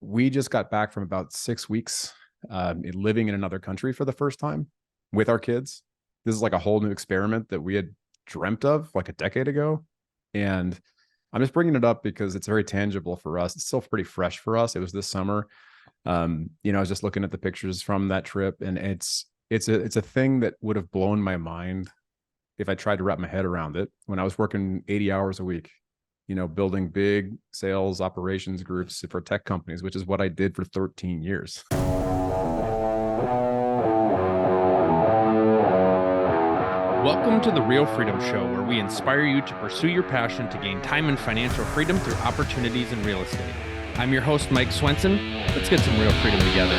We just got back from about 6 weeks living in another country for the first time with our kids. This is like a whole new experiment that we had dreamt of like a decade ago. And I'm just bringing it up because it's very tangible for us. It's still pretty fresh for us. It was this summer. I was just looking at the pictures from that trip, and it's a thing that would have blown my mind if I tried to wrap my head around it when I was working 80 hours a week, building big sales operations groups for tech companies, which is what I did for 13 years. Welcome to the Real Freedom Show, where we inspire you to pursue your passion to gain time and financial freedom through opportunities in real estate. I'm your host, Mike Swenson. Let's get some real freedom together.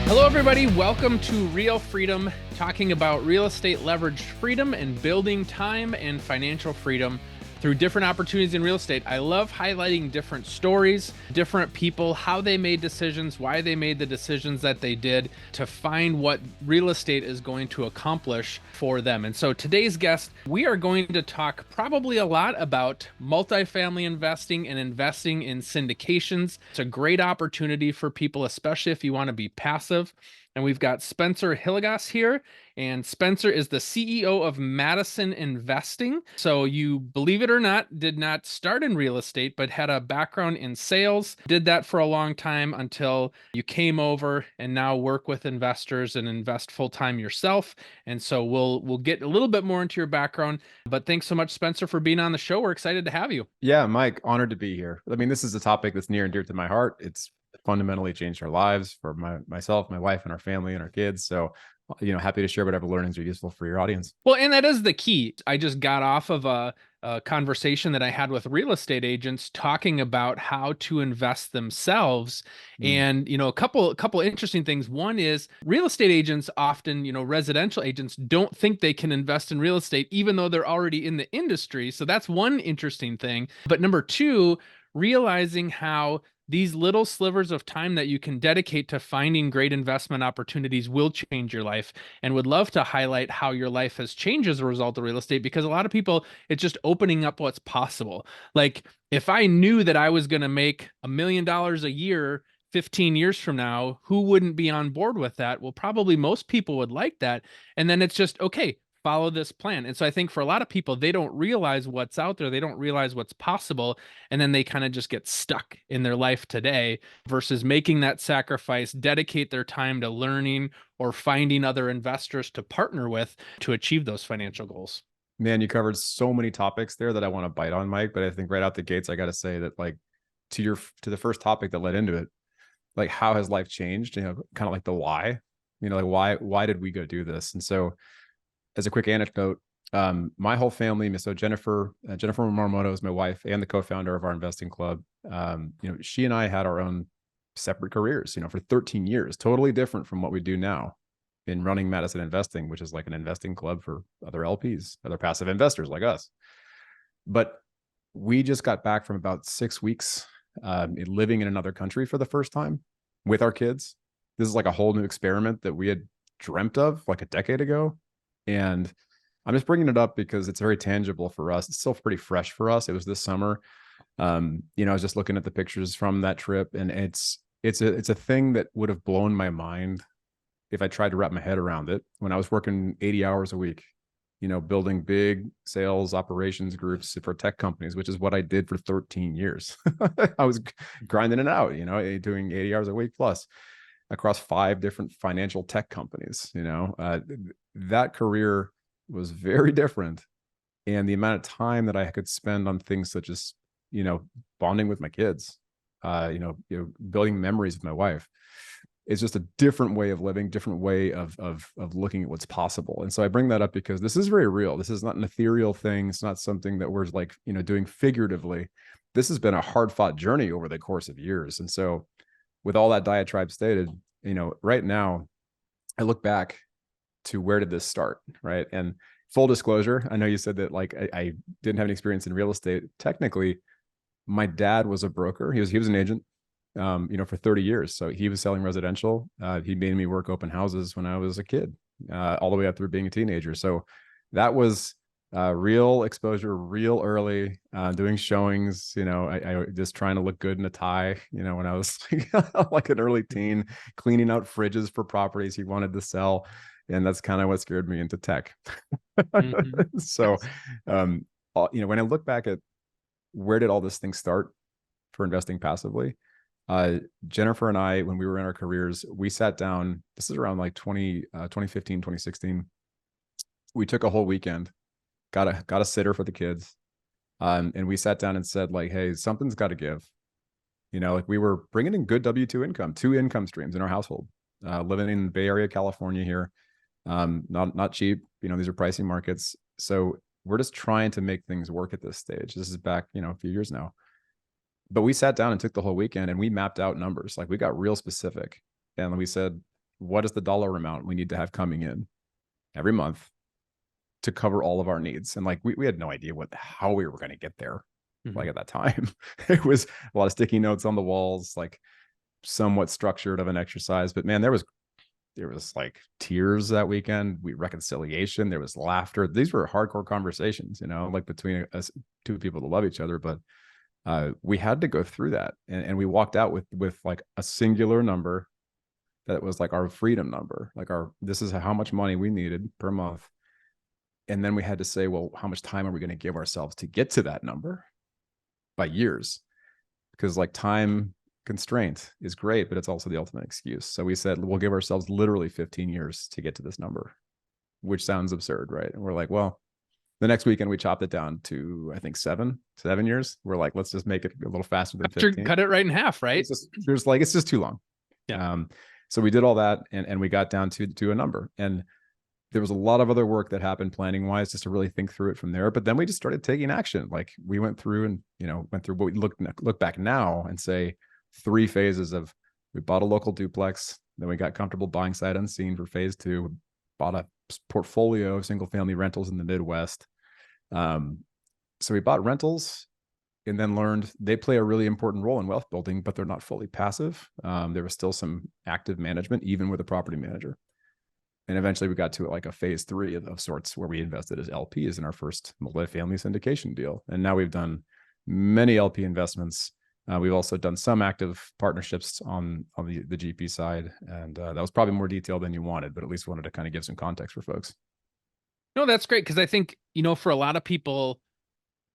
Hello, everybody. Welcome to Real Freedom, talking about real estate leveraged freedom and building time and financial freedom through different opportunities in real estate. I love highlighting different stories, different people, how they made decisions, why they made the decisions that they did to find what real estate is going to accomplish for them. And so today's guest, we are going to talk probably a lot about multifamily investing and investing in syndications. It's a great opportunity for people, especially if you want to be passive. And we've got Spencer Hilligoss here, and Spencer is the CEO of Madison Investing. So you, believe it or not, did not start in real estate, but had a background in sales, did that for a long time until you came over and now work with investors and invest full-time yourself. And so we'll get a little bit more into your background, but thanks so much, Spencer, for being on the show. We're excited to have you. Yeah, Mike, honored to be here. I mean, this is a topic that's near and dear to my heart. It's fundamentally changed our lives for myself, my wife, and our family and our kids. So, happy to share whatever learnings are useful for your audience. Well, and that is the key. I just got off of a conversation that I had with real estate agents talking about how to invest themselves. And, a couple interesting things. One is real estate agents often, residential agents don't think they can invest in real estate, even though they're already in the industry. So that's one interesting thing. But number two, realizing how these little slivers of time that you can dedicate to finding great investment opportunities will change your life, and would love to highlight how your life has changed as a result of real estate, because a lot of people, it's just opening up what's possible. Like if I knew that I was going to make $1 million a year 15 years from now, who wouldn't be on board with that? Well, probably most people would like that. And then it's just, okay, follow this plan. And so I think for a lot of people, they don't realize what's out there. They don't realize what's possible. And then they kind of just get stuck in their life today versus making that sacrifice, dedicate their time to learning or finding other investors to partner with to achieve those financial goals. Man, you covered so many topics there that I want to bite on, Mike. But I think right out the gates, I got to say that, like, to the first topic that led into it, like, how has life changed? Kind of like the why. Like why did we go do this? And so, as a quick anecdote, my whole family, so Jennifer Marmoto is my wife and the co-founder of our investing club. She and I had our own separate careers, for 13 years, totally different from what we do now in running Madison Investing, which is like an investing club for other LPs, other passive investors like us. But we just got back from about 6 weeks living in another country for the first time with our kids. This is like a whole new experiment that we had dreamt of like a decade ago. And I'm just bringing it up because it's very tangible for us. It's still pretty fresh for us. It was this summer. I was just looking at the pictures from that trip, and it's a thing that would have blown my mind if I tried to wrap my head around it when I was working 80 hours a week, building big sales operations groups for tech companies, which is what I did for 13 years. I was grinding it out, doing 80 hours a week plus across 5 different financial tech companies. That career was very different. And the amount of time that I could spend on things such as, bonding with my kids, building memories with my wife, is just a different way of living, different way of looking at what's possible. And so I bring that up because this is very real. This is not an ethereal thing. It's not something that we're like, doing figuratively. This has been a hard fought journey over the course of years. And so, with all that diatribe stated, right now, I look back to where did this start, right? And full disclosure, I know you said that like I didn't have any experience in real estate. Technically, my dad was a broker. He was an agent, for 30 years. So he was selling residential. He made me work open houses when I was a kid, all the way up through being a teenager. So that was real exposure real early, doing showings, I just trying to look good in a tie, when I was like an early teen, cleaning out fridges for properties he wanted to sell. And that's kind of what scared me into tech. Mm-hmm. So, um, when I look back at where did all this thing start for investing passively, Jennifer and I, when we were in our careers, we sat down, this is around like 2015, 2016. We took a whole weekend, got a sitter for the kids. And we sat down and said like, hey, something's got to give. Like we were bringing in good W-2 income, 2 income streams in our household, living in the Bay Area, California here. Not cheap. These are pricing markets. So we're just trying to make things work at this stage. This is back, a few years now. But we sat down and took the whole weekend and we mapped out numbers. Like we got real specific. And we said, what is the dollar amount we need to have coming in every month to cover all of our needs? And like we had no idea how we were going to get there. Mm-hmm. Like at that time. It was a lot of sticky notes on the walls, like somewhat structured of an exercise. But man, there was like tears that weekend, reconciliation, there was laughter. These were hardcore conversations, like between us, two people that love each other. But we had to go through that. And we walked out with like a singular number that was like our freedom number, like this is how much money we needed per month. And then we had to say, well, how much time are we going to give ourselves to get to that number by years? Because like time constraint is great, but it's also the ultimate excuse. So we said, we'll give ourselves literally 15 years to get to this number, which sounds absurd, right? And we're like, well, the next weekend we chopped it down to, I think 7 years. We're like, let's just make it a little faster than 15. Cut it right in half, right? It's just too long. Yeah. So we did all that and we got down to a number. And there was a lot of other work that happened planning wise just to really think through it from there. But then we just started taking action. Like we went through and, what we look back now and say 3 phases of, we bought a local duplex, then we got comfortable buying sight unseen for phase 2, bought a portfolio of single family rentals in the Midwest. So we bought rentals and then learned they play a really important role in wealth building, but they're not fully passive. There was still some active management, even with a property manager. And eventually we got to like a phase 3 of sorts where we invested as LPs in our first multifamily syndication deal. And now we've done many LP investments. We've also done some active partnerships on the GP side. And that was probably more detailed than you wanted, but at least wanted to kind of give some context for folks. No, that's great. Because I think, for a lot of people,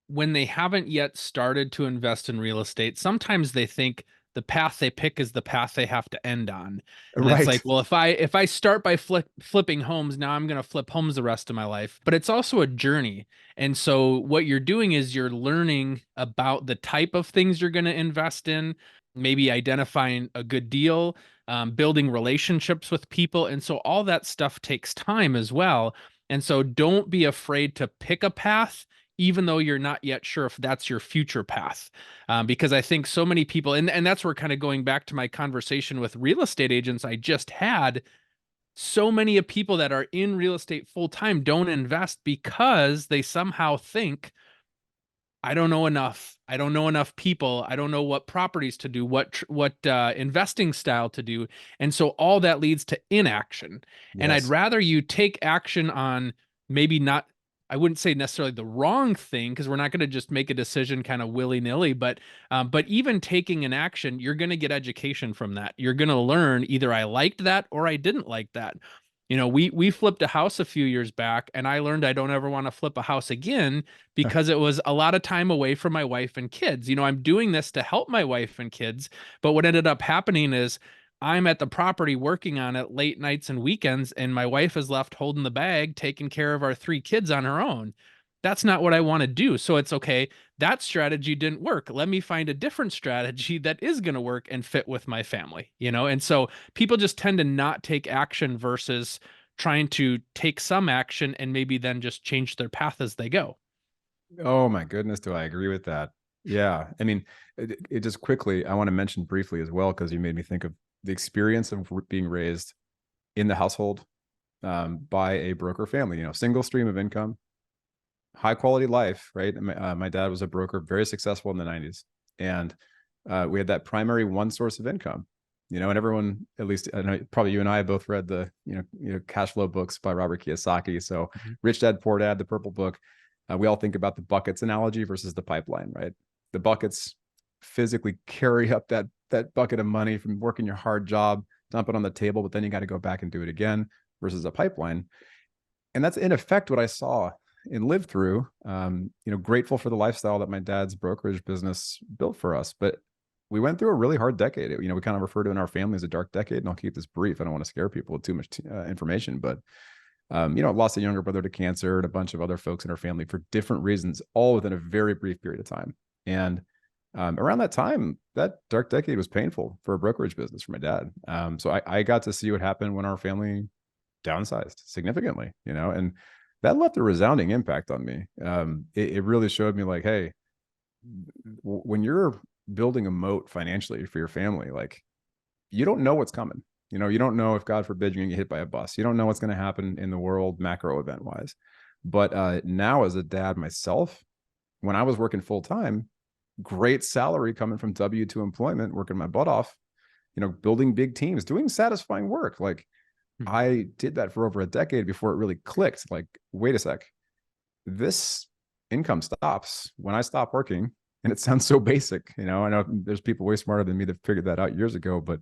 when they haven't yet started to invest in real estate, sometimes they think the path they pick is the path they have to end on. And right. It's like, well, if I start by flipping homes, now I'm going to flip homes the rest of my life. But it's also a journey. And so what you're doing is you're learning about the type of things you're going to invest in, maybe identifying a good deal, building relationships with people. And so all that stuff takes time as well. And so don't be afraid to pick a path, even though you're not yet sure if that's your future path. Because I think so many people, and that's where kind of going back to my conversation with real estate agents I just had, so many of people that are in real estate full-time don't invest because they somehow think, I don't know enough. I don't know enough people. I don't know what properties to do, what investing style to do. And so all that leads to inaction. Yes. And I'd rather you take action on maybe not, I wouldn't say necessarily the wrong thing, because we're not going to just make a decision kind of willy-nilly, but even taking an action, you're going to get education from that. You're going to learn either I liked that or I didn't like that. We flipped a house a few years back, and I learned I don't ever want to flip a house again because it was a lot of time away from my wife and kids. I'm doing this to help my wife and kids, but what ended up happening is I'm at the property working on it late nights and weekends, and my wife is left holding the bag, taking care of our 3 kids on her own. That's not what I want to do. So it's okay. That strategy didn't work. Let me find a different strategy that is going to work and fit with my family, And so people just tend to not take action versus trying to take some action and maybe then just change their path as they go. Oh my goodness. Do I agree with that? Yeah. I mean, it just quickly, I want to mention briefly as well, because you made me think of the experience of being raised in the household by a broker family, single stream of income, high quality life, right? My dad was a broker, very successful in the 90s. And we had that primary one source of income, and everyone, at least I know probably you and I both read the, cash flow books by Robert Kiyosaki. So Rich Dad, Poor Dad, the Purple Book. We all think about the buckets analogy versus the pipeline, right? The buckets physically carry up that bucket of money from working your hard job, dump it on the table, but then you got to go back and do it again, versus a pipeline. And that's in effect what I saw and lived through. Grateful for the lifestyle that my dad's brokerage business built for us. But we went through a really hard decade. We kind of refer to in our family as a dark decade, and I'll keep this brief. I don't want to scare people with too much information, but lost a younger brother to cancer and a bunch of other folks in our family for different reasons, all within a very brief period of time. And around that time, that dark decade was painful for a brokerage business for my dad. So I got to see what happened when our family downsized significantly, and that left a resounding impact on me. It really showed me like, hey, when you're building a moat financially for your family, like, you don't know what's coming. You don't know if, God forbid, you're gonna get hit by a bus. You don't know what's going to happen in the world macro event wise. But now as a dad myself, when I was working full time, great salary coming from W-2 employment, working my butt off, building big teams, doing satisfying work. Like, I did that for over a decade before it really clicked. Like, wait a sec, this income stops when I stop working. And it sounds so basic. I know there's people way smarter than me that figured that out years ago, but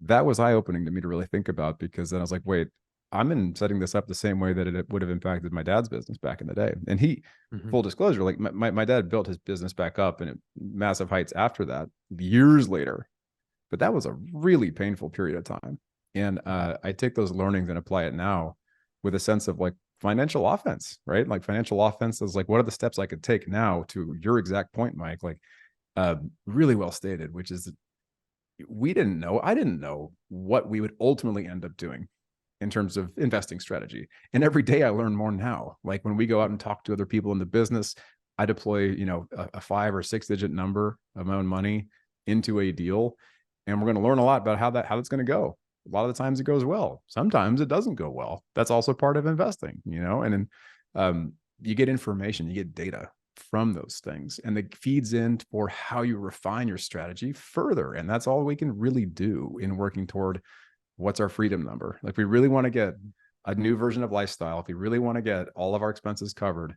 that was eye-opening to me to really think about, because then I was like, wait, I'm setting this up the same way that it would have impacted my dad's business back in the day. And full disclosure, like my dad built his business back up and massive heights after that years later, but that was a really painful period of time. And I take those learnings and apply it now with a sense of like financial offense, right? Like, financial offense is like, what are the steps I could take now, to your exact point, Mike? Like, really well stated, which is, I didn't know what we would ultimately end up doing in terms of investing strategy. And every day I learn more now. Like, when we go out and talk to other people in the business, I deploy, a 5 or 6 digit number of my own money into a deal. And we're going to learn a lot about how that's going to go. A lot of the times it goes well. Sometimes it doesn't go well. That's also part of investing, and then you get information, you get data from those things, and it feeds in for how you refine your strategy further. And that's all we can really do in working toward what's our freedom number. Like, we really want to get a new version of lifestyle, if we really want to get all of our expenses covered,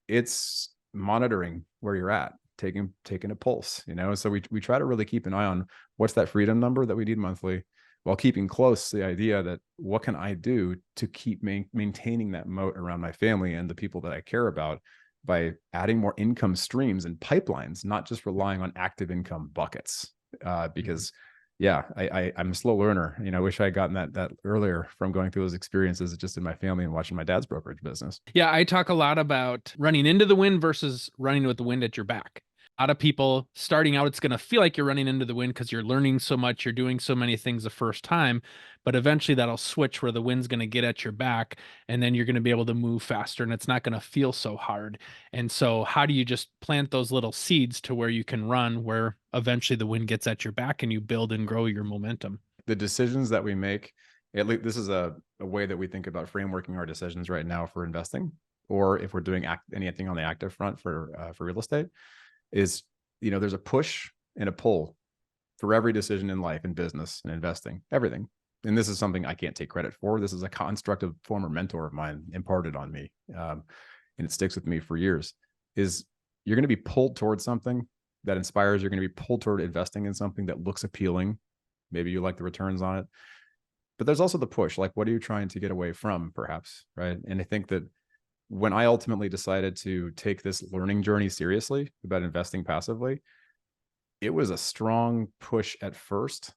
it's monitoring where you're at, taking a pulse, so we try to really keep an eye on what's that freedom number that we need monthly, while keeping close the idea that what can I do to keep maintaining that moat around my family and the people that I care about, by adding more income streams and pipelines, not just relying on active income buckets. Because I'm a slow learner. I wish I had gotten that earlier from going through those experiences just in my family and watching my dad's brokerage business. Yeah, I talk a lot about running into the wind versus running with the wind at your back. A lot of people starting out, it's going to feel like you're running into the wind because you're learning so much, you're doing so many things the first time, but eventually that'll switch where the wind's going to get at your back, and then you're going to be able to move faster, and it's not going to feel so hard. And so how do you just plant those little seeds to where you can run, where eventually the wind gets at your back and you build and grow your momentum? The decisions that we make, at least this is a way that we think about frameworking our decisions right now for investing, or if we're doing anything on the active front for real estate, is, there's a push and a pull for every decision in life and business and investing, everything. And this is something I can't take credit for. This is a construct of a former mentor of mine imparted on me. And it sticks with me for years, is you're going to be pulled towards something that inspires. You're going to be pulled toward investing in something that looks appealing. Maybe you like the returns on it, but there's also the push. Like, what are you trying to get away from, perhaps? Right. And I think that when I ultimately decided to take this learning journey seriously about investing passively, it was a strong push at first,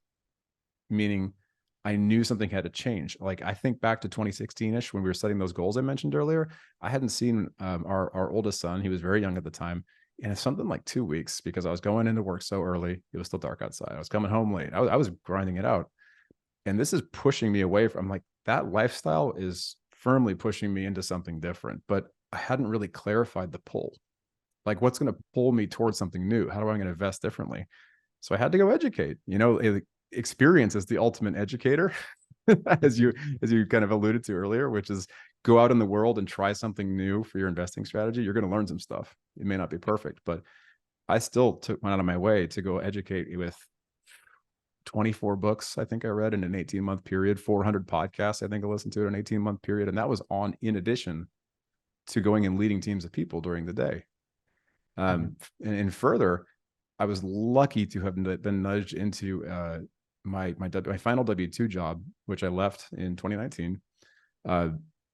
meaning I knew something had to change. Like, I think back to 2016-ish when we were setting those goals I mentioned earlier. I hadn't seen our oldest son. He was very young at the time. And it's something like 2 weeks, because I was going into work so early. It was still dark outside. I was coming home late. I was grinding it out. And this is pushing me away from, like, that lifestyle is firmly pushing me into something different, but I hadn't really clarified the pull. Like, what's going to pull me towards something new? How do I going to invest differently? So I had to go educate. Experience is the ultimate educator, as you kind of alluded to earlier, which is go out in the world and try something new for your investing strategy. You're going to learn some stuff. It may not be perfect, but I still went out of my way to go educate with 24 books, I think I read in an 18-month period, 400 podcasts, I think I listened to in an 18-month period. And that was in addition to going and leading teams of people during the day. And further, I was lucky to have been nudged into my final W-2 job, which I left in 2019.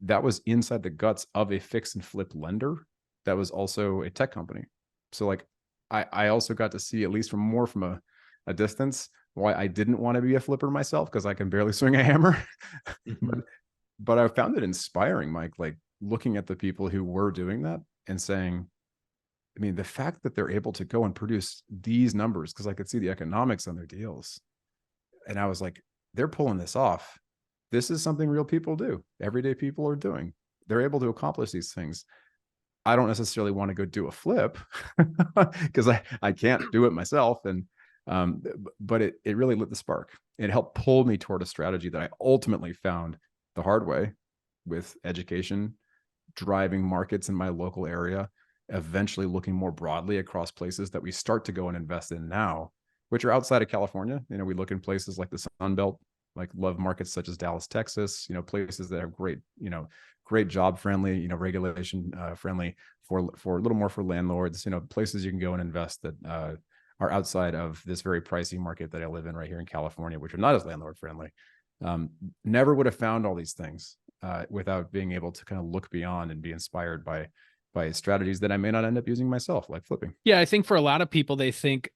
That was inside the guts of a fix and flip lender that was also a tech company. So like I also got to see, at least from a distance, why I didn't want to be a flipper myself, because I can barely swing a hammer. But I found it inspiring, Mike, like looking at the people who were doing that and saying, I mean, the fact that they're able to go and produce these numbers, because I could see the economics on their deals. And I was like, they're pulling this off. This is something real people do. Everyday people are doing. They're able to accomplish these things. I don't necessarily want to go do a flip because I can't do it myself. And but it really lit the spark. It helped pull me toward a strategy that I ultimately found the hard way with education, driving markets in my local area, eventually looking more broadly across places that we start to go and invest in now, which are outside of California. You know, we look in places like the Sun Belt, like love markets such as Dallas, Texas, you know, places that are great, you know, great job friendly, you know, regulation friendly for a little more for landlords, you know, places you can go and invest that are outside of this very pricey market that I live in right here in California, which are not as landlord friendly. Never would have found all these things without being able to kind of look beyond and be inspired by strategies that I may not end up using myself, like flipping. Yeah, I think for a lot of people, they think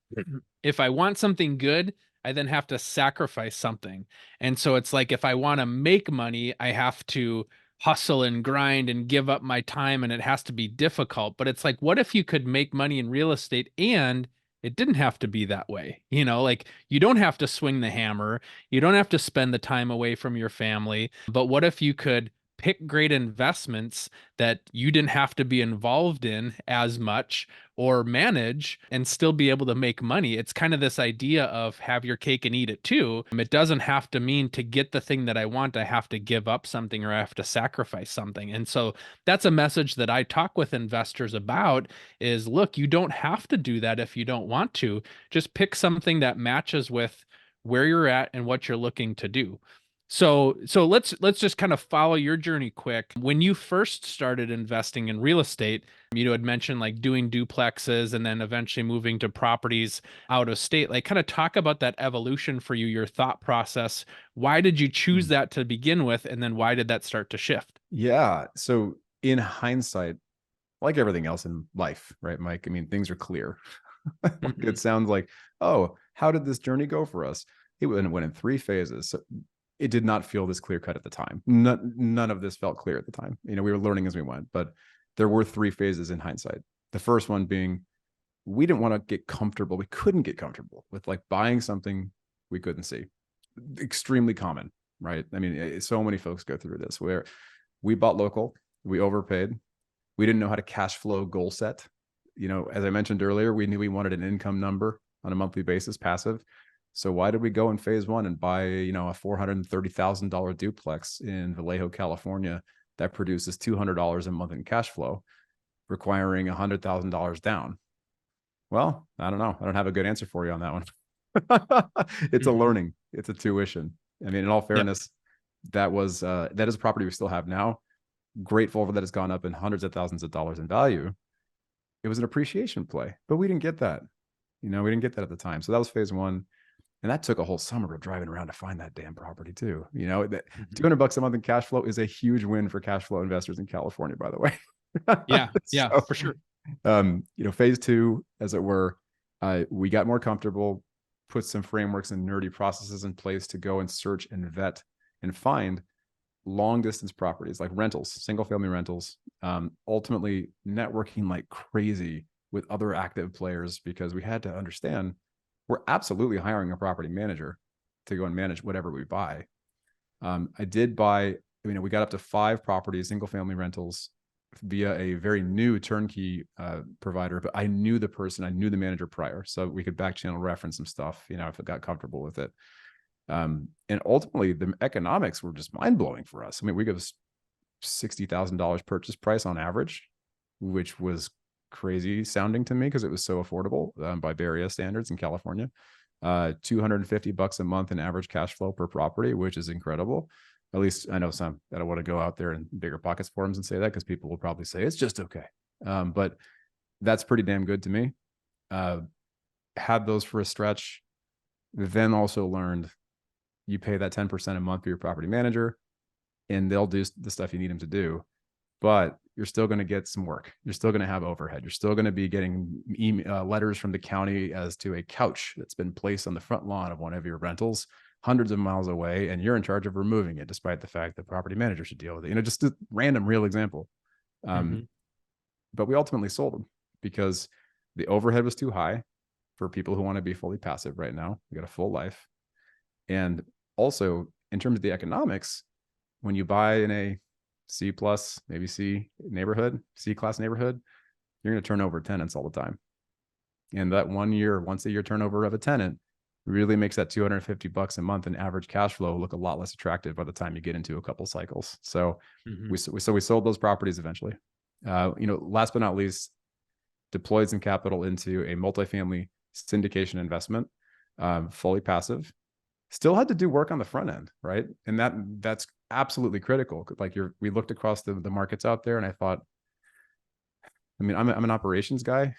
if I want something good, I then have to sacrifice something. And so it's like, if I want to make money, I have to hustle and grind and give up my time, and it has to be difficult. But it's like, what if you could make money in real estate and it didn't have to be that way? You know, like you don't have to swing the hammer. You don't have to spend the time away from your family. But what if you could pick great investments that you didn't have to be involved in as much or manage and still be able to make money? It's kind of this idea of have your cake and eat it too. It doesn't have to mean to get the thing that I want, I have to give up something or I have to sacrifice something. And so that's a message that I talk with investors about is, look, you don't have to do that if you don't want to. Just pick something that matches with where you're at and what you're looking to do. So let's just kind of follow your journey quick. When you first started investing in real estate, you had mentioned like doing duplexes and then eventually moving to properties out of state. Like kind of talk about that evolution for you, your thought process. Why did you choose that to begin with? And then why did that start to shift? Yeah. So in hindsight, like everything else in life, right, Mike? I mean, things are clear. It sounds like, oh, how did this journey go for us? It went in 3 phases. So it did not feel this clear cut at the time. None of this felt clear at the time. You know, we were learning as we went, but there were 3 phases in hindsight. The first one being, we didn't want to get comfortable. We couldn't get comfortable with like buying something we couldn't see. Extremely common, right? I mean, so many folks go through this where we bought local, we overpaid, we didn't know how to cash flow goal set. You know, as I mentioned earlier, we knew we wanted an income number on a monthly basis, passive. So why did we go in phase 1 and buy, you know, a $430,000 duplex in Vallejo, California that produces $200 a month in cash flow, requiring $100,000 down? Well, I don't know. I don't have a good answer for you on that one. It's a learning. It's a tuition. I mean, in all fairness, that is a property we still have now. Grateful that it's gone up in hundreds of thousands of dollars in value. It was an appreciation play, but we didn't get that. You know, we didn't get that at the time. So that was phase 1. And that took a whole summer of driving around to find that damn property too. You know, that $200 a month in cash flow is a huge win for cash flow investors in California, by the way. Yeah, So, for sure. You know, phase 2, as it were, we got more comfortable, put some frameworks and nerdy processes in place to go and search and vet and find long distance properties like rentals, single family rentals, ultimately networking like crazy with other active players, because we had to understand we're absolutely hiring a property manager to go and manage whatever we buy. I did buy, you know, we got up to 5 properties, single family rentals via a very new turnkey provider, but I knew the person, I knew the manager prior, so we could back channel reference some stuff, you know, if I got comfortable with it. And ultimately the economics were just mind blowing for us. I mean, we got $60,000 purchase price on average, which was crazy sounding to me because it was so affordable by Bay Area standards in California. $250 a month in average cash flow per property, which is incredible. At least I know some that I want to go out there in bigger pockets forums and say that, because people will probably say it's just okay. But that's pretty damn good to me. Had those for a stretch, then also learned you pay that 10% a month for your property manager, and they'll do the stuff you need them to do. But you're still going to get some work. You're still going to have overhead. You're still going to be getting letters from the county as to a couch that's been placed on the front lawn of one of your rentals hundreds of miles away, and you're in charge of removing it, despite the fact that property manager should deal with it. Just a random real example. But we ultimately sold them because the overhead was too high for people who want to be fully passive right now. We got a full life. And also, in terms of the economics, when you buy in a C plus, maybe C neighborhood, C class neighborhood, you're going to turn over tenants all the time. And that once a year turnover of a tenant really makes that $250 a month in average cash flow look a lot less attractive by the time you get into a couple cycles. So we sold those properties eventually. Last but not least, deployed some capital into a multifamily syndication investment, fully passive. Still had to do work on the front end, right? And that's absolutely critical. Like we looked across the markets out there, and I thought, I'm an operations guy,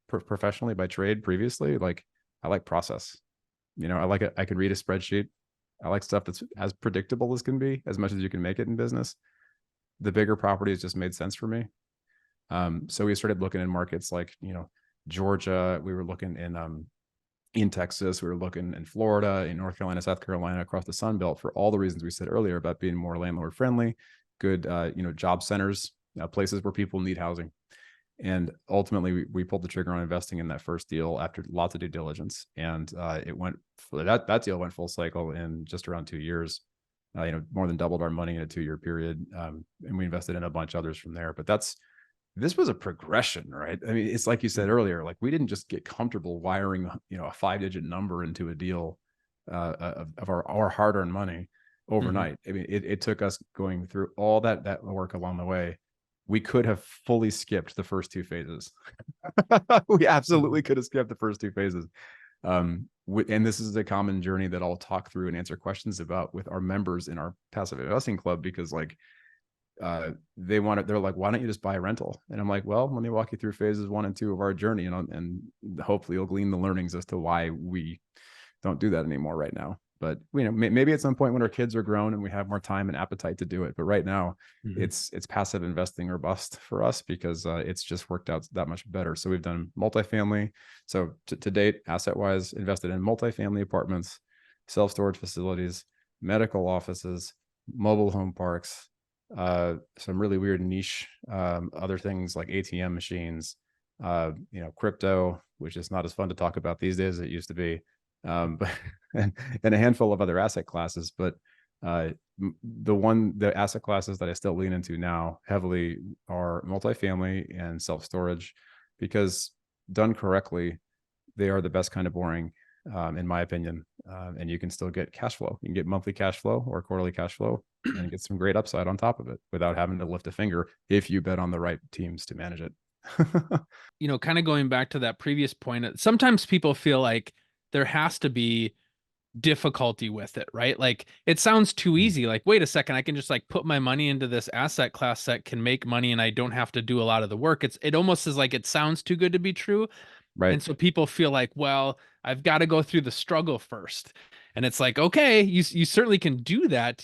professionally by trade previously. Like, I like process. I like it. I can read a spreadsheet. I like stuff that's as predictable as can be, as much as you can make it in business. The bigger properties just made sense for me. So we started looking in markets like, Georgia. We were looking in Texas. We were looking in Florida, in North Carolina, South Carolina, across the Sun Belt, for all the reasons we said earlier about being more landlord friendly, good, job centers, places where people need housing. And ultimately, we pulled the trigger on investing in that first deal after lots of due diligence, and that deal went full cycle in just around 2 years. More than doubled our money in a 2-year period, and we invested in a bunch of others from there. But this was a progression, right? I mean, it's like you said earlier, like we didn't just get comfortable wiring, a 5-digit number into a deal of our hard-earned money overnight. I mean, it took us going through all that work along the way. We could have fully skipped the first 2 phases. We absolutely could have skipped the first 2 phases. And this is a common journey that I'll talk through and answer questions about with our members in our passive investing club, because they're like, why don't you just buy a rental? And I'm like, well, let me walk you through phases 1 and 2 of our journey, and hopefully you'll glean the learnings as to why we don't do that anymore right now. But maybe at some point when our kids are grown and we have more time and appetite to do it. But right now, it's passive investing or bust for us, because it's just worked out that much better. So we've done multifamily. So to date, asset wise, invested in multifamily apartments, self-storage facilities, medical offices, mobile home parks, some really weird niche other things like ATM machines, crypto, which is not as fun to talk about these days as it used to be, but and a handful of other asset classes. But the asset classes that I still lean into now heavily are multifamily and self-storage, because done correctly, they are the best kind of boring, in my opinion. And you can still get cash flow. You can get monthly cash flow or quarterly cash flow and get some great upside on top of it without having to lift a finger if you bet on the right teams to manage it. Kind of going back to that previous point, sometimes people feel like there has to be difficulty with it, right? Like, it sounds too easy. Like, wait a second, I can just put my money into this asset class that can make money and I don't have to do a lot of the work. It almost is like, it sounds too good to be true. Right. And so people feel like, well, I've got to go through the struggle first. And it's like, okay, you certainly can do that.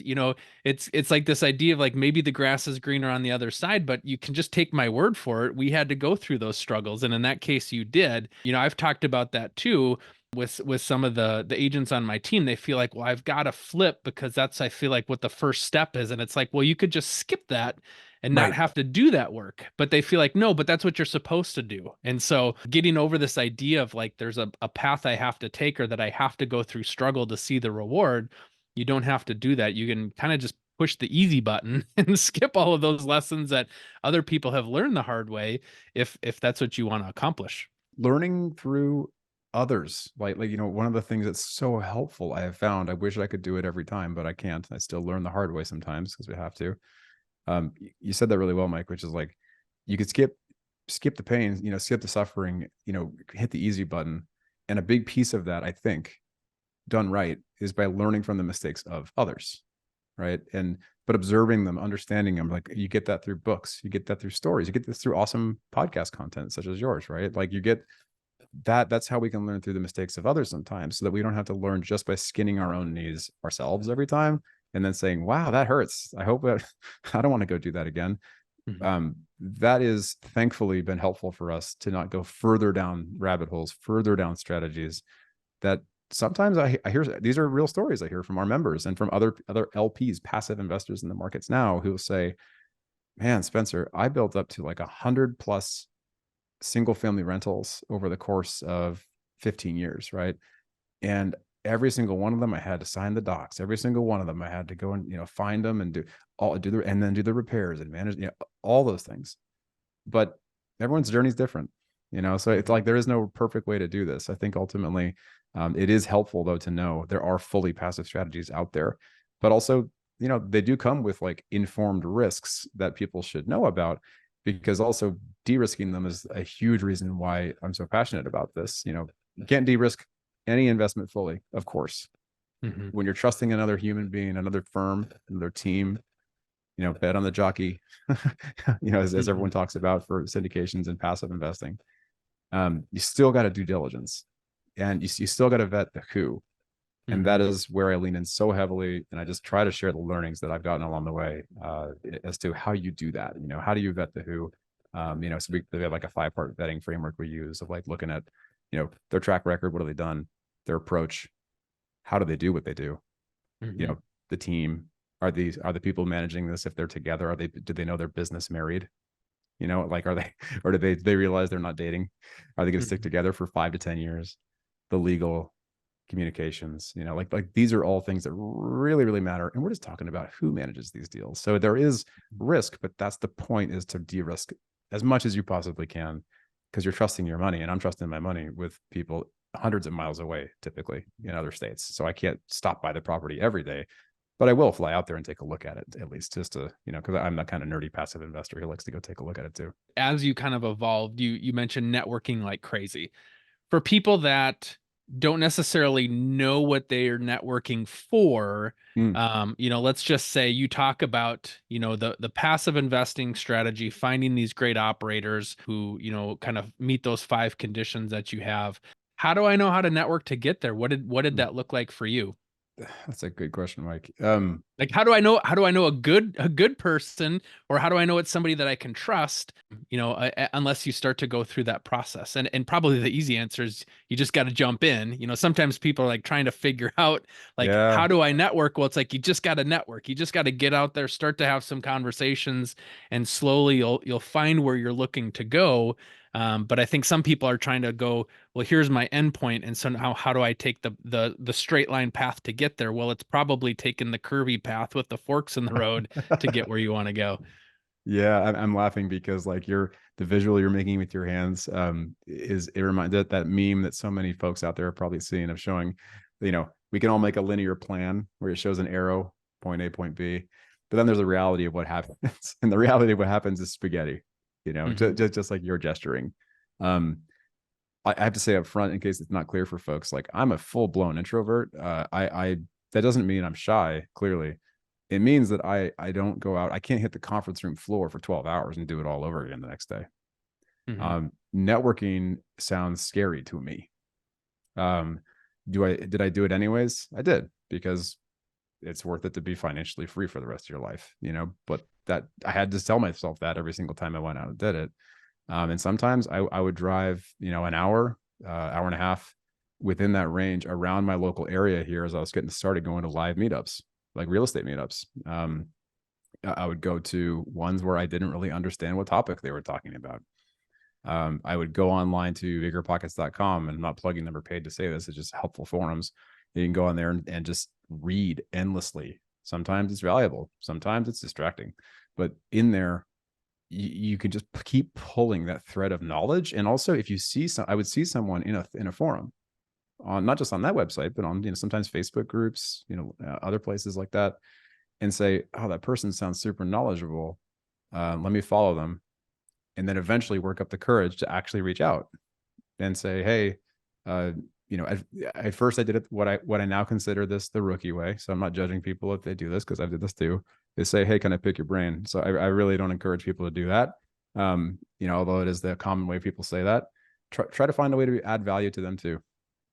It's like this idea of maybe the grass is greener on the other side, but you can just take my word for it. We had to go through those struggles. And in that case, you did. I've talked about that too with some of the agents on my team. They feel like, well, I've got to flip because that's, I feel like, what the first step is. And it's like, well, you could just skip that and not have to do that work. But they feel like, no, but that's what you're supposed to do. And so getting over this idea of there's a path I have to take, or that I have to go through struggle to see the reward, you don't have to do that. You can kind of just push the easy button and skip all of those lessons that other people have learned the hard way, if that's what you want to accomplish. Learning through others, one of the things that's so helpful I have found, I wish I could do it every time, but I can't. I still learn the hard way sometimes because we have to. You said that really well, Mike, which is you could skip the pain, skip the suffering, hit the easy button. And a big piece of that, I think, done right, is by learning from the mistakes of others, right? But observing them, understanding them, like you get that through books, you get that through stories, you get this through awesome podcast content such as yours, right? Like you get that's how we can learn through the mistakes of others sometimes, so that we don't have to learn just by skinning our own knees ourselves every time and then saying, wow, that hurts. I hope that I don't want to go do that again. That is thankfully been helpful for us to not go further down rabbit holes, further down strategies that sometimes I hear. These are real stories I hear from our members and from other LPs, passive investors in the markets now, who will say, man, Spencer, I built up to like 100+ single family rentals over the course of 15 years, right? And every single one of them I had to sign the docs. Every single one of them I had to go and find them and and then do the repairs and manage all those things. But everyone's journey is different, so it's like there is no perfect way to do this. I think ultimately it is helpful though to know there are fully passive strategies out there, but also they do come with like informed risks that people should know about, because also de-risking them is a huge reason why I'm so passionate about this. You can't de-risk any investment fully, of course. When you're trusting another human being, another firm, another team, bet on the jockey, as everyone talks about for syndications and passive investing. You still got to due diligence, and you still got to vet the who. And that is where I lean in so heavily. And I just try to share the learnings that I've gotten along the way as to how you do that. How do you vet the who? So we have like a 5-part vetting framework we use of like looking at, their track record. What have they done? Their approach. How do they do what they do? The team. Are the people managing this, if they're together, do they know their business married? Like, are they, or do they realize they're not dating? Are they going to stick together for 5 to 10 years? The legal communications, like these are all things that really, really matter. And we're just talking about who manages these deals. So there is risk, but that's the point, is to de-risk as much as you possibly can, because you're trusting your money, and I'm trusting my money with people hundreds of miles away, typically in other states. So I can't stop by the property every day, but I will fly out there and take a look at it, at least just to, because I'm that kind of nerdy passive investor who likes to go take a look at it too. As you kind of evolved, you mentioned networking like crazy. For people that don't necessarily know what they're networking for, let's just say you talk about, the passive investing strategy, finding these great operators who, kind of meet those 5 conditions that you have. How do I know how to network to get there? What did that look like for you? That's a good question, Mike. Like, how do I know a good person, or how do I know it's somebody that I can trust, unless you start to go through that process? And probably the easy answer is you just got to jump in. Sometimes people are like trying to figure out, like, how do I network? Well, it's like, you just got to network. You just got to get out there, start to have some conversations, and slowly you'll find where you're looking to go. But I think some people are trying to go, well, here's my endpoint, and so now how do I take the straight line path to get there? Well, it's probably taking the curvy path with the forks in the road to get where you want to go. Yeah, I'm laughing because like the visual you're making with your hands it reminds that meme that so many folks out there are probably seeing, of showing, we can all make a linear plan where it shows an arrow, point A, point B, but then there's a reality of what happens, and the reality of what happens is spaghetti. Just like you're gesturing. I have to say up front, in case it's not clear for folks, like I'm a full-blown introvert. I that doesn't mean I'm shy, clearly. It means that I don't go out. I can't hit the conference room floor for 12 hours and do it all over again the next day. Networking sounds scary to me. Did I do it anyways? I did, because it's worth it to be financially free for the rest of your life, but that I had to tell myself that every single time I went out and did it. And sometimes I would drive, an hour, hour and a half within that range around my local area here, as I was getting started going to live meetups, like real estate meetups. I would go to ones where I didn't really understand what topic they were talking about. I would go online to biggerpockets.com, and I'm not plugging them or paid to say this. It's just helpful forums. You can go on there and just read endlessly. Sometimes it's valuable. Sometimes it's distracting, but in there, you can just keep pulling that thread of knowledge. And also, if you see I would see someone in a forum, on not just on that website, but on, sometimes Facebook groups, other places like that, and say, oh, that person sounds super knowledgeable. Let me follow them. And then eventually work up the courage to actually reach out and say, hey, at first I did it what I now consider this the rookie way. So I'm not judging people if they do this, because I did this too. Is say, hey, can I pick your brain? So I really don't encourage people to do that. Although it is the common way people say that, try to find a way to add value to them too.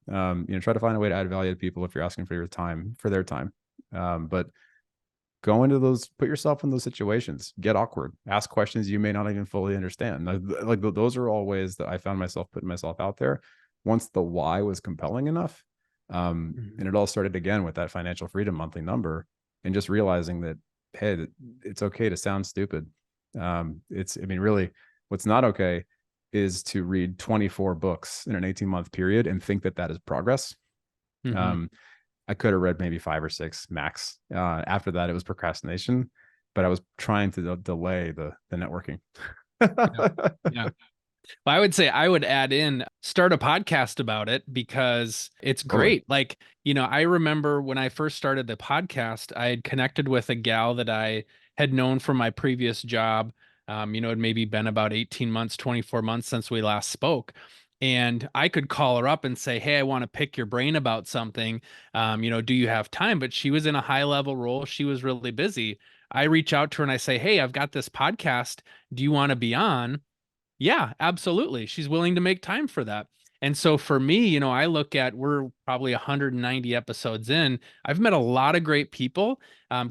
Try to find a way to add value to people if you're asking for their time. But go into those, put yourself in those situations, get awkward, ask questions you may not even fully understand. Like those are all ways that I found myself putting myself out there once the why was compelling enough. And it all started again with that financial freedom monthly number, and just realizing that, hey, it's okay to sound stupid. Really, what's not okay is to read 24 books in an 18-month period and think that is progress. I could have read maybe 5 or 6 max. After that, it was procrastination, but I was trying to delay the networking. Yeah. Well, I would say I would add in, start a podcast about it, because it's great. Like, I remember when I first started the podcast, I had connected with a gal that I had known from my previous job. It had maybe been about 18 months, 24 months since we last spoke. And I could call her up and say, hey, I want to pick your brain about something. Do you have time? But she was in a high level role. She was really busy. I reach out to her and I say, hey, I've got this podcast. Do you want to be on? Yeah, absolutely. She's willing to make time for that. And so for me, I look at, we're probably 190 episodes in. I've met a lot of great people,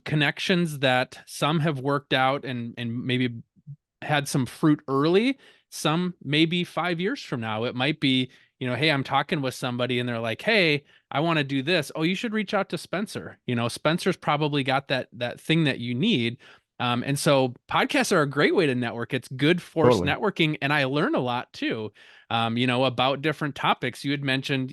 connections that some have worked out and maybe had some fruit early. Some maybe 5 years from now, it might be, hey, I'm talking with somebody and they're like, hey, I want to do this. Oh, you should reach out to Spencer. Spencer's probably got that thing that you need. And so podcasts are a great way to network. It's good force networking. And I learn a lot too, about different topics. You had mentioned,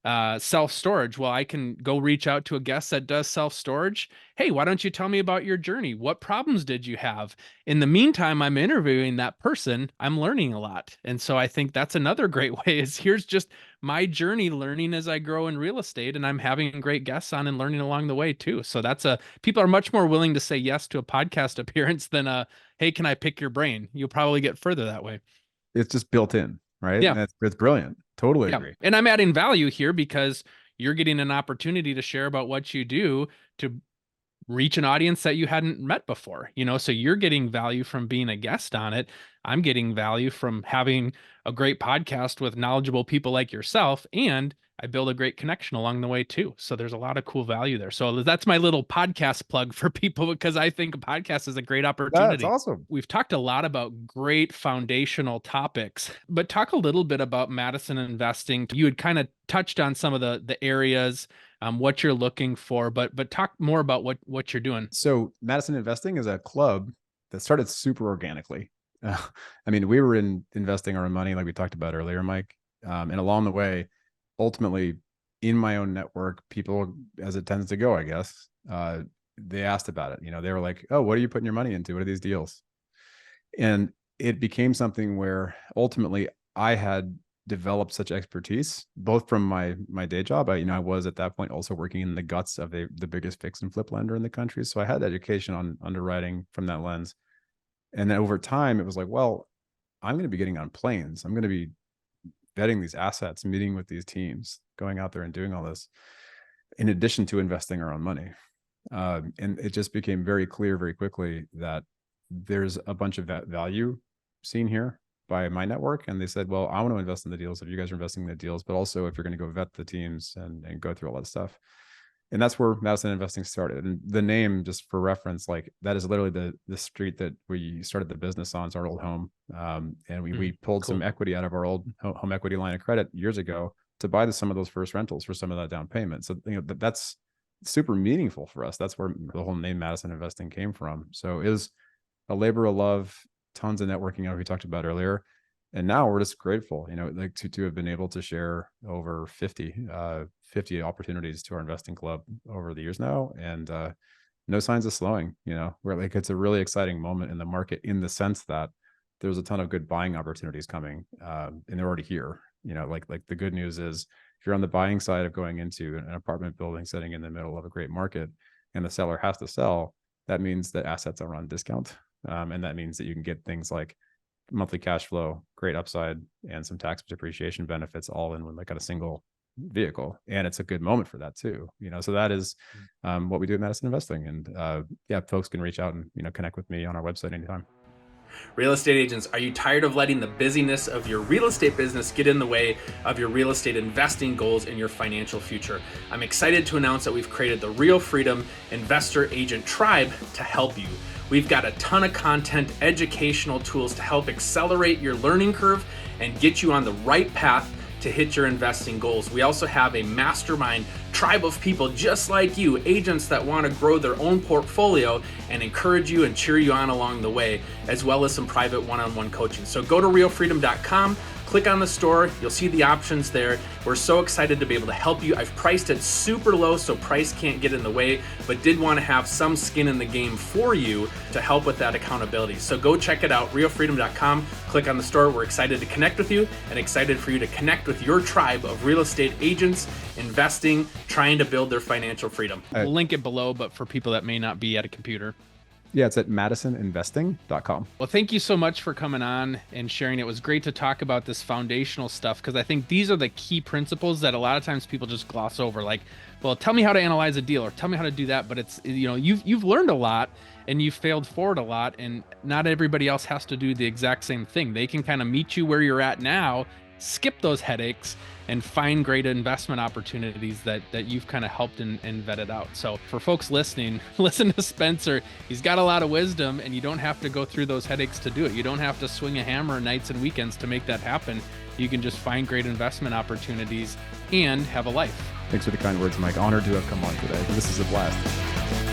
self-storage. Well, I can go reach out to a guest that does self-storage. Hey, why don't you tell me about your journey? What problems did you have? In the meantime, I'm interviewing that person. I'm learning a lot. And so I think that's another great way, is here's just my journey learning as I grow in real estate, and I'm having great guests on and learning along the way too. So people are much more willing to say yes to a podcast appearance than hey, can I pick your brain? You'll probably get further that way. It's just built in, right? Yeah. It's brilliant. Totally agree. And I'm adding value here because you're getting an opportunity to share about what you do to reach an audience that you hadn't met before, so you're getting value from being a guest on it. I'm getting value from having a great podcast with knowledgeable people like yourself, and I build a great connection along the way too. So there's a lot of cool value there. So that's my little podcast plug for people, because I think a podcast is a great opportunity. That's awesome. We've talked a lot about great foundational topics, but talk a little bit about Madison Investing. You had kind of touched on some of the areas, what you're looking for, but talk more about what you're doing. So Madison Investing is a club that started super organically. We were investing our own money, like we talked about earlier, Mike. And along the way, ultimately, in my own network, people, as it tends to go, I guess, they asked about it. They were like, oh, what are you putting your money into? What are these deals? And it became something where ultimately I had developed such expertise, both from my day job. I was at that point also working in the guts of the biggest fix and flip lender in the country. So I had education on underwriting from that lens. And then over time, it was like, well, I'm going to be getting on planes. I'm going to be vetting these assets, meeting with these teams, going out there and doing all this, in addition to investing our own money. And it just became very clear very quickly that there's a bunch of value seen here by my network. And they said, well, I want to invest in the deals if you guys are investing in the deals, but also if you're going to go vet the teams and go through all that stuff. And that's where Madison Investing started. And the name, just for reference, like that is literally the street that we started the business on. It's our old home. And we pulled some equity out of our old home equity line of credit years ago to buy some of those first rentals for some of that down payment. So, that's super meaningful for us. That's where the whole name Madison Investing came from. So it was a labor of love, tons of networking, like we talked about earlier. And now we're just grateful, like to have been able to share over 50 opportunities to our investing club over the years now. And no signs of slowing, where like it's a really exciting moment in the market, in the sense that there's a ton of good buying opportunities coming, and they're already here. Like the good news is, if you're on the buying side of going into an apartment building sitting in the middle of a great market and the seller has to sell, that means that assets are on discount. And that means that you can get things like monthly cash flow, great upside, and some tax depreciation benefits all in like at a single vehicle, and it's a good moment for that too. So that is what we do at Madison Investing. And yeah, folks can reach out and connect with me on our website anytime. Real estate agents, are you tired of letting the busyness of your real estate business get in the way of your real estate investing goals and your financial future? I'm excited to announce that we've created the Real Freedom Investor Agent Tribe to help you. We've got a ton of content, educational tools to help accelerate your learning curve and get you on the right path to hit your investing goals. We also have a mastermind tribe of people just like you, agents that want to grow their own portfolio and encourage you and cheer you on along the way, as well as some private one-on-one coaching. So go to realfreedom.com, click on the store, you'll see the options there. We're so excited to be able to help you. I've priced it super low so price can't get in the way, but did want to have some skin in the game for you to help with that accountability. So go check it out, realfreedom.com, click on the store. We're excited to connect with you and excited for you to connect with your tribe of real estate agents investing, trying to build their financial freedom. We'll link it below, but for people that may not be at a computer. Yeah, it's at madisoninvesting.com. Well, thank you so much for coming on and sharing. It was great to talk about this foundational stuff, because I think these are the key principles that a lot of times people just gloss over. Like, well, tell me how to analyze a deal, or tell me how to do that. But it's, you've learned a lot and you've failed forward a lot, and not everybody else has to do the exact same thing. They can kind of meet you where you're at now, skip those headaches, and find great investment opportunities that you've kind of helped and vetted out. So for folks listening, listen to Spencer. He's got a lot of wisdom, and you don't have to go through those headaches to do it. You don't have to swing a hammer nights and weekends to make that happen. You can just find great investment opportunities and have a life. Thanks for the kind words, Mike. Honored to have come on today. This is a blast.